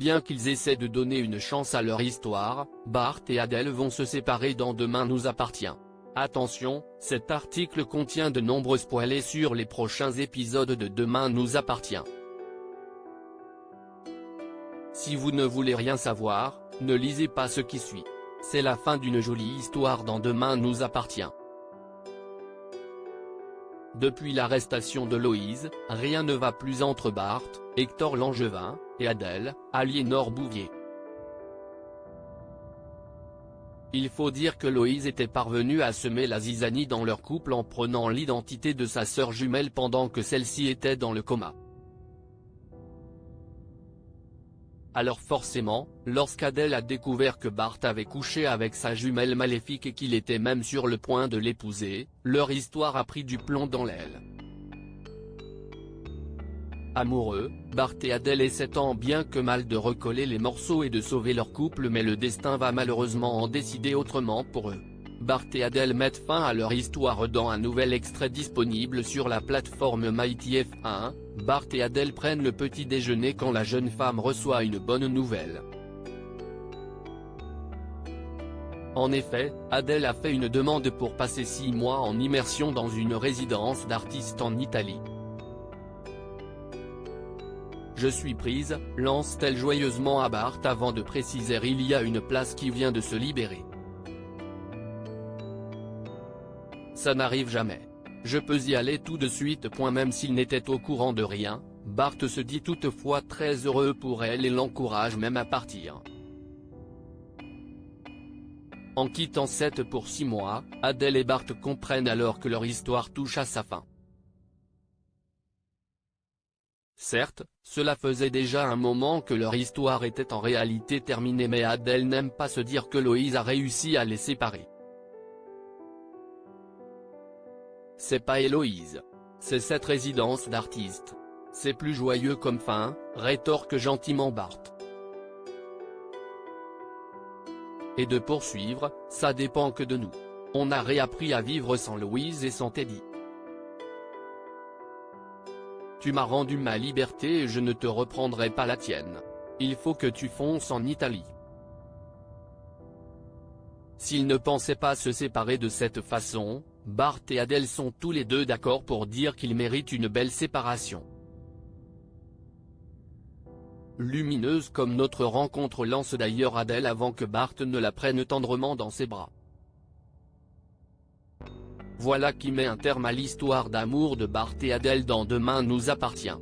Bien qu'ils essaient de donner une chance à leur histoire, Bart et Adèle vont se séparer dans Demain nous appartient. Attention, cet article contient de nombreux spoilers sur les prochains épisodes de Demain nous appartient. Si vous ne voulez rien savoir, ne lisez pas ce qui suit. C'est la fin d'une jolie histoire dans Demain nous appartient. Depuis l'arrestation de Loïse, rien ne va plus entre Bart, Hector Langevin, et Adèle, Aliénor Bouvier. Il faut dire que Loïse était parvenue à semer la zizanie dans leur couple en prenant l'identité de sa sœur jumelle pendant que celle-ci était dans le coma. Alors forcément, lorsqu'Adèle a découvert que Bart avait couché avec sa jumelle maléfique et qu'il était même sur le point de l'épouser, leur histoire a pris du plomb dans l'aile. Amoureux, Bart et Adèle essaient tant bien que mal de recoller les morceaux et de sauver leur couple, mais le destin va malheureusement en décider autrement pour eux. Bart et Adèle mettent fin à leur histoire dans un nouvel extrait disponible sur la plateforme MyTF1. Bart et Adèle prennent le petit déjeuner quand la jeune femme reçoit une bonne nouvelle. En effet, Adèle a fait une demande pour passer 6 mois en immersion dans une résidence d'artiste en Italie. Je suis prise, lance-t-elle joyeusement à Bart avant de préciser il y a une place qui vient de se libérer. Ça n'arrive jamais. Je peux y aller tout de suite. Même s'il n'était au courant de rien, Bart se dit toutefois très heureux pour elle et l'encourage même à partir. En quittant Sète pour 6 mois, Adèle et Bart comprennent alors que leur histoire touche à sa fin. Certes, cela faisait déjà un moment que leur histoire était en réalité terminée, mais Adèle n'aime pas se dire que Loïse a réussi à les séparer. C'est pas Héloïse. C'est cette résidence d'artiste. C'est plus joyeux comme fin, rétorque gentiment Bart. Et de poursuivre, ça dépend que de nous. On a réappris à vivre sans Loïse et sans Teddy. Tu m'as rendu ma liberté et je ne te reprendrai pas la tienne. Il faut que tu fonces en Italie. S'ils ne pensaient pas se séparer de cette façon, Bart et Adèle sont tous les deux d'accord pour dire qu'ils méritent une belle séparation. Lumineuse comme notre rencontre, lance d'ailleurs Adèle avant que Bart ne la prenne tendrement dans ses bras. Voilà qui met un terme à l'histoire d'amour de Bart et Adèle dans Demain nous appartient.